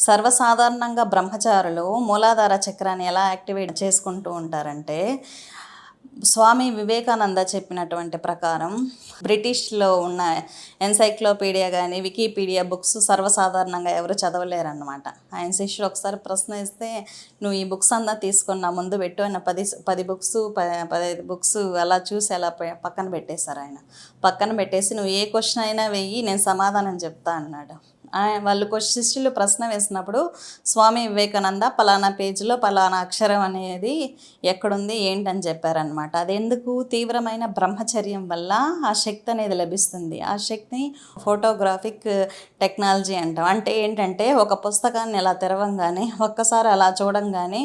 సర్వసాధారణంగా బ్రహ్మచారులు మూలాధార చక్రాన్ని ఎలా యాక్టివేట్ చేసుకుంటూ ఉంటారంటే, స్వామి వివేకానంద చెప్పినటువంటి ప్రకారం బ్రిటిష్‌లో ఉన్న ఎన్‌సైక్లోపీడియా గాని, వికీపీడియా బుక్స్ సర్వసాధారణంగా ఎవరు చదవలేరన్నమాట. ఆయన శిష్యులు ఒకసారి ప్రశ్న ఇస్తే, "నువ్వు ఈ బుక్స్ అంతా తీసుకొని నా ముందు పెట్టు" అని 10 బుక్స్ 15 బుక్స్ అలా చూసి అలా పక్కన పెట్టేశారాయన. పక్కన పెట్టేసి, "నువ్వు ఏ క్వెషన్ అయినా వెయ్యి, నేను సమాధానం చెప్తా" అన్నాడు. వాళ్ళు శిష్యులు ప్రశ్న వేసినప్పుడు స్వామి వివేకానంద పలానా పేజీలో పలానా అక్షరం అనేది ఎక్కడుంది ఏంటని చెప్పారనమాట. అదెందుకు? తీవ్రమైన బ్రహ్మచర్యం వల్ల ఆ శక్తి అనేది లభిస్తుంది. ఆ శక్తిని ఫోటోగ్రాఫిక్ టెక్నాలజీ అంటాం. అంటే ఏంటంటే, ఒక పుస్తకాన్ని అలా తెరవంగానే ఒక్కసారి అలా చూడంగానే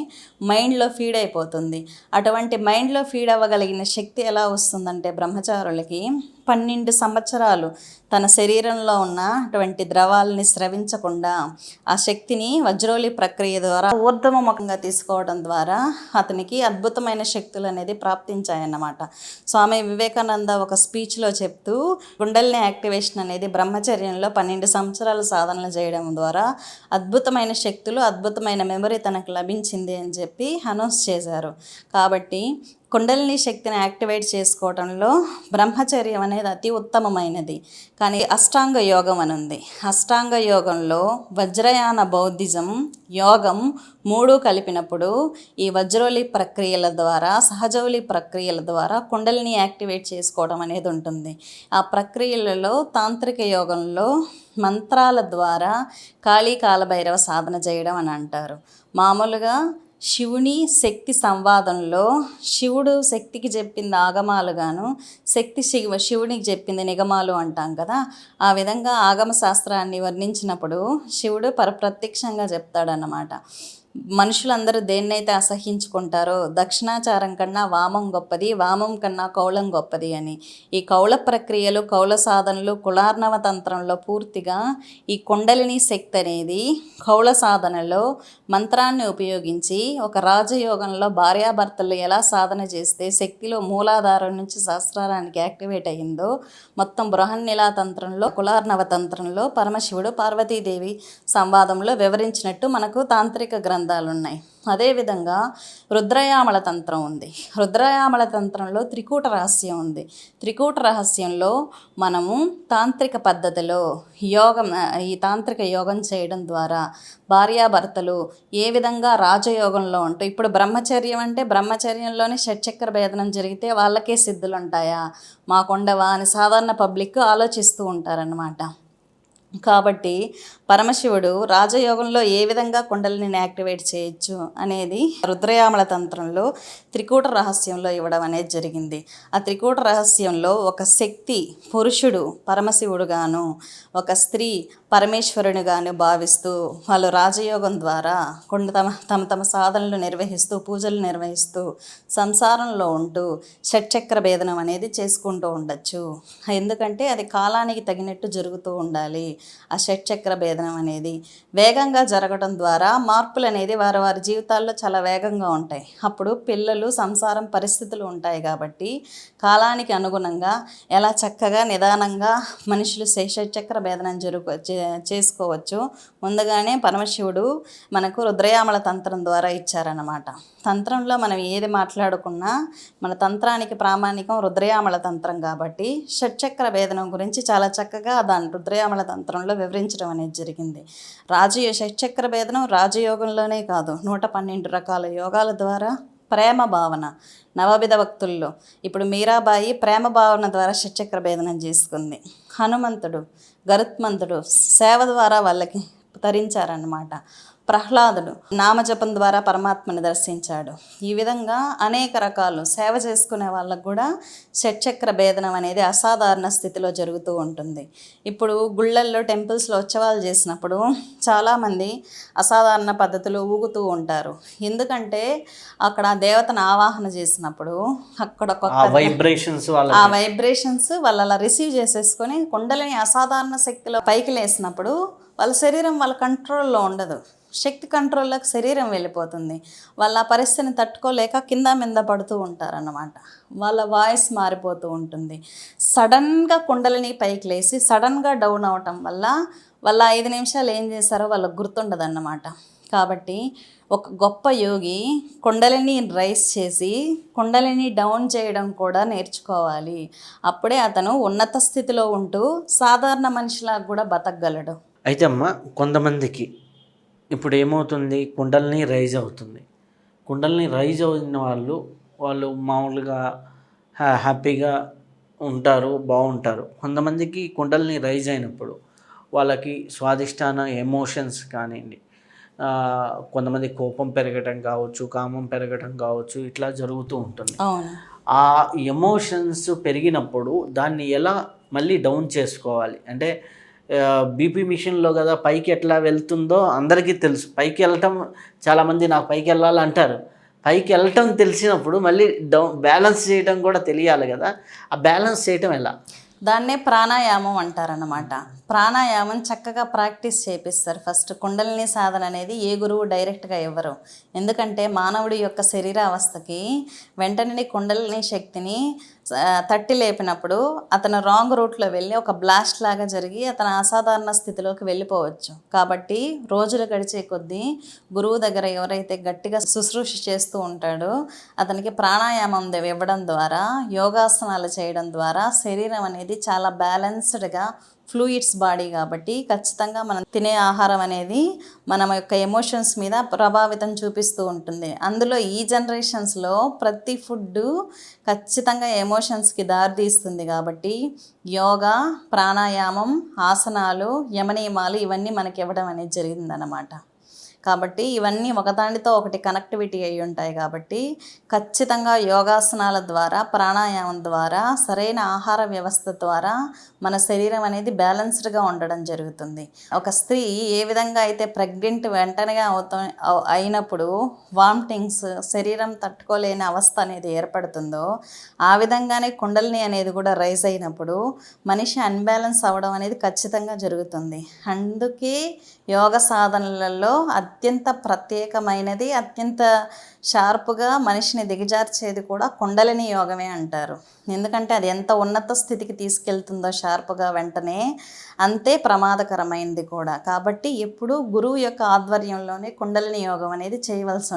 మైండ్లో ఫీడ్ అయిపోతుంది. అటువంటి మైండ్లో ఫీడ్ అవ్వగలిగిన శక్తి ఎలా వస్తుందంటే బ్రహ్మచారులకి 12 సంవత్సరాలు తన శరీరంలో ఉన్న అటువంటి ద్రవాలని స్రవించకుండా ఆ శక్తిని వజ్రోలి ప్రక్రియ ద్వారా ఊర్ధముఖంగా తీసుకోవడం ద్వారా అతనికి అద్భుతమైన శక్తులు అనేది ప్రాప్తించాయన్నమాట. స్వామి వివేకానంద ఒక స్పీచ్లో చెప్తూ, కుండలిని యాక్టివేషన్ అనేది బ్రహ్మచర్యంలో 12 సంవత్సరాలు సాధనలు చేయడం ద్వారా అద్భుతమైన శక్తులు, అద్భుతమైన మెమరీ తనకు లభించింది అని చెప్పి అనౌన్స్ చేశారు. కాబట్టి కుండలిని శక్తిని యాక్టివేట్ చేసుకోవడంలో బ్రహ్మచర్యం అనేది అతి ఉత్తమమైనది. కానీ అష్టాంగ యోగం అని ఉంది. అష్టాంగ యోగంలో వజ్రయాన బౌద్ధిజం యోగం 3 కలిపినప్పుడు ఈ వజ్రోలి ప్రక్రియల ద్వారా, సహజౌలి ప్రక్రియల ద్వారా కుండలిని యాక్టివేట్ చేసుకోవడం అనేది ఉంటుంది. ఆ ప్రక్రియలలో తాంత్రిక యోగంలో మంత్రాల ద్వారా కాళీ కాలభైరవ సాధన చేయడం అని అంటారు. మామూలుగా శివుని శక్తి సంవాదంలో శివుడు శక్తికి చెప్పింది ఆగమాలుగాను, శక్తి శివునికి చెప్పింది నిగమాలు అంటాం కదా. ఆ విధంగా ఆగమ శాస్త్రాన్ని వర్ణించినప్పుడు శివుడు ప్రత్యక్షంగా చెప్తాడన్నమాట. మనుషులందరూ దేన్నైతే అసహించుకుంటారో దక్షిణాచారం కన్నా వామం గొప్పది, వామం కన్నా కౌళం గొప్పది అని. ఈ కౌళ ప్రక్రియలు, కౌళ సాధనలు కులార్ణవ తంత్రంలో పూర్తిగా ఈ కుండలిని శక్తి అనేది కౌళ సాధనలో మంత్రాన్ని ఉపయోగించి ఒక రాజయోగంలో భార్యాభర్తలు ఎలా సాధన చేస్తే శక్తిలో మూలాధారం నుంచి సహస్రారానికి యాక్టివేట్ అయ్యిందో, మొత్తం బృహన్నిలా తంత్రంలో కులార్ణవ తంత్రంలో పరమశివుడు పార్వతీదేవి సంవాదంలో వివరించినట్టు మనకు తాంత్రిక గ్రంథాలు ఉన్నాయి. అదేవిధంగా రుద్రయామల తంత్రం ఉంది. రుద్రయామల తంత్రంలో త్రికూట రహస్యం ఉంది. త్రికూట రహస్యంలో మనము తాంత్రిక పద్ధతిలో ఈ తాంత్రిక యోగం చేయడం ద్వారా భార్యాభర్తలు ఏ విధంగా రాజయోగంలో ఉంటూ, ఇప్పుడు బ్రహ్మచర్యం అంటే బ్రహ్మచర్యంలోనే షట్చక్ర భేదనం జరిగితే వాళ్ళకే సిద్ధులు ఉంటాయా, మాకుండవా అని సాధారణ పబ్లిక్ ఆలోచిస్తూ ఉంటారన్నమాట. కాబట్టి పరమశివుడు రాజయోగంలో ఏ విధంగా కుండలిని యాక్టివేట్ చేయొచ్చు అనేది రుద్రయామల తంత్రంలో త్రికూట రహస్యంలో ఇవ్వడం అనేది జరిగింది. ఆ త్రికూట రహస్యంలో ఒక శక్తి పురుషుడు పరమశివుడుగాను, ఒక స్త్రీ పరమేశ్వరునిగాను భావిస్తూ వాళ్ళు రాజయోగం ద్వారా తమ సాధనలు నిర్వహిస్తూ, పూజలు నిర్వహిస్తూ, సంసారంలో ఉంటూ షట్చక్ర భేదనం అనేది చేసుకుంటూ ఉండొచ్చు. ఎందుకంటే అది కాలానికి తగినట్టు జరుగుతూ ఉండాలి. ఆ షట్చక్ర భేదనం అనేది వేగంగా జరగడం ద్వారా మార్పులు అనేది వారి వారి జీవితాల్లో చాలా వేగంగా ఉంటాయి. అప్పుడు పిల్లలు, సంసారం పరిస్థితులు ఉంటాయి కాబట్టి కాలానికి అనుగుణంగా ఎలా చక్కగా నిదానంగా మనుషులు షట్చక్ర భేదనం చేసుకోవచ్చు. ముందుగానే పరమశివుడు మనకు రుద్రయామల తంత్రం ద్వారా ఇచ్చారన్నమాట. తంత్రంలో మనం ఏది మాట్లాడుకున్నా మన తంత్రానికి ప్రామాణికం రుద్రయామల తంత్రం కాబట్టి షట్చక్ర భేదనం గురించి చాలా చక్కగా దాని రుద్రయామల తంత్రంలో వివరించడం అనేది జరిగింది. షట్చక్ర భేదనం రాజయోగంలోనే కాదు, 112 రకాల యోగాల ద్వారా ప్రేమ భావన, నవవిధ భక్తుల్లో ఇప్పుడు మీరాబాయి ప్రేమ భావన ద్వారా షట్చక్ర భేదనం చేసుకుంది. హనుమంతుడు, గరుత్మంతుడు సేవ ద్వారా వాళ్ళకి తరించారన్నమాట. ప్రహ్లాదుడు నామజపం ద్వారా పరమాత్మని దర్శించాడు. ఈ విధంగా అనేక రకాలు సేవ చేసుకునే వాళ్ళకు కూడా షట్చక్ర భేదనం అనేది అసాధారణ స్థితిలో జరుగుతూ ఉంటుంది. ఇప్పుడు గుళ్ళల్లో, టెంపుల్స్లో ఉత్సవాలు చేసినప్పుడు చాలామంది అసాధారణ పద్ధతిలో ఊగుతూ ఉంటారు. ఎందుకంటే అక్కడ దేవతను ఆవాహన చేసినప్పుడు అక్కడ ఆ వైబ్రేషన్స్ వాళ్ళు అలా రిసీవ్ చేసేసుకొని కుండలిని అసాధారణ శక్తిలో పైకి లేసినప్పుడు వాళ్ళ శరీరం వాళ్ళ కంట్రోల్లో ఉండదు. శక్తి కంట్రోల్లోకి శరీరం వెళ్ళిపోతుంది. వాళ్ళ ఆ పరిస్థితిని తట్టుకోలేక కింద మీద పడుతూ ఉంటారన్నమాట. వాళ్ళ వాయిస్ మారిపోతూ ఉంటుంది. సడన్గా కుండలిని పైకి లేసి సడన్గా డౌన్ అవటం వల్ల వాళ్ళ 5 నిమిషాలు ఏం చేశారో వాళ్ళకు గుర్తుండదన్నమాట. కాబట్టి ఒక గొప్ప యోగి కుండలిని రైస్ చేసి కుండలిని డౌన్ చేయడం కూడా నేర్చుకోవాలి. అప్పుడే అతను ఉన్నత స్థితిలో ఉంటూ సాధారణ మనిషిలాగా కూడా బతకగలడు. అయితే అమ్మ, కొంతమందికి ఇప్పుడు ఏమవుతుంది, కుండలిని రైజ్ అవుతుంది. కుండలిని రైజ్ అయిన వాళ్ళు మామూలుగా హ్యాపీగా ఉంటారు, బాగుంటారు. కొంతమందికి కుండలిని రైజ్ అయినప్పుడు వాళ్ళకి స్వాదిష్టాన ఎమోషన్స్ కానివ్వండి, కొంతమంది కోపం పెరగటం కావచ్చు, కామం పెరగటం కావచ్చు, ఇట్లా జరుగుతూ ఉంటుంది. అవును. ఆ ఎమోషన్స్ పెరిగినప్పుడు దాన్ని ఎలా మళ్ళీ డౌన్ చేసుకోవాలి అంటే, బీపీ మిషన్లో కదా పైకి ఎట్లా వెళ్తుందో అందరికీ తెలుసు. పైకి వెళ్ళటం, చాలామంది నాకు పైకి వెళ్ళాలి అంటారు. పైకి వెళ్ళటం తెలిసినప్పుడు మళ్ళీ బ్యాలెన్స్ చేయడం కూడా తెలియాలి కదా. ఆ బ్యాలెన్స్ చేయటం ఎలా? దాన్నే ప్రాణాయామం అంటారన్నమాట. ప్రాణాయామం చక్కగా ప్రాక్టీస్ చేపిస్తారు. ఫస్ట్ కుండలిని సాధన అనేది ఏ గురువు డైరెక్ట్గా ఇవ్వరు. ఎందుకంటే మానవుడి యొక్క శరీరావస్థకి వెంటనే కుండలిని శక్తిని తట్టి లేపినప్పుడు అతను రాంగ్ రూట్లో వెళ్ళి ఒక బ్లాస్ట్ లాగా జరిగి అతను అసాధారణ స్థితిలోకి వెళ్ళిపోవచ్చు. కాబట్టి రోజులు గడిచే కొద్దీ గురువు దగ్గర ఎవరైతే గట్టిగా శుశ్రూష చేస్తూ ఉంటాడో అతనికి ప్రాణాయామం ఇవ్వడం ద్వారా, యోగాసనాలు చేయడం ద్వారా శరీరం అనేది చాలా బ్యాలెన్స్డ్గా ఫ్లూయిడ్స్ బాడీ కాబట్టి ఖచ్చితంగా మనం తినే ఆహారం అనేది మన యొక్క ఎమోషన్స్ మీద ప్రభావితం చూపిస్తూ ఉంటుంది. అందులో ఈ జనరేషన్స్లో ప్రతి ఫుడ్ ఖచ్చితంగా ఎమోషన్స్కి దారితీస్తుంది. కాబట్టి యోగా, ప్రాణాయామం, ఆసనాలు, యమనియమాలు ఇవన్నీ మనకి ఇవ్వడం అనేది జరిగిందన్నమాట. కాబట్టి ఇవన్నీ ఒకదానితో ఒకటి కనెక్టివిటీ అయి ఉంటాయి. కాబట్టి ఖచ్చితంగా యోగాసనాల ద్వారా, ప్రాణాయామం ద్వారా, సరైన ఆహార వ్యవస్థ ద్వారా మన శరీరం అనేది బ్యాలెన్స్డ్గా ఉండడం జరుగుతుంది. ఒక స్త్రీ ఏ విధంగా అయితే ప్రెగ్నెంట్ వెంటనే అయినప్పుడు వామిటింగ్స్, శరీరం తట్టుకోలేని అవస్థ అనేది ఏర్పడుతుందో ఆ విధంగానే కుండలిని అనేది కూడా రైజ్ అయినప్పుడు మనిషి అన్బ్యాలెన్స్ అవ్వడం అనేది ఖచ్చితంగా జరుగుతుంది. అందుకే యోగ సాధనలలో అత్యంత ప్రత్యేకమైనది, అత్యంత షార్ప్గా మనిషిని దిగజార్చేది కూడా కుండలిని యోగమే అంటారు. ఎందుకంటే అది ఎంత ఉన్నత స్థితికి తీసుకెళ్తుందో షార్ప్గా వెంటనే, అంతే ప్రమాదకరమైనది కూడా. కాబట్టి ఎప్పుడూ గురువు యొక్క ఆధ్వర్యంలోనే కుండలిని యోగం అనేది చేయవలసి ఉంటుంది.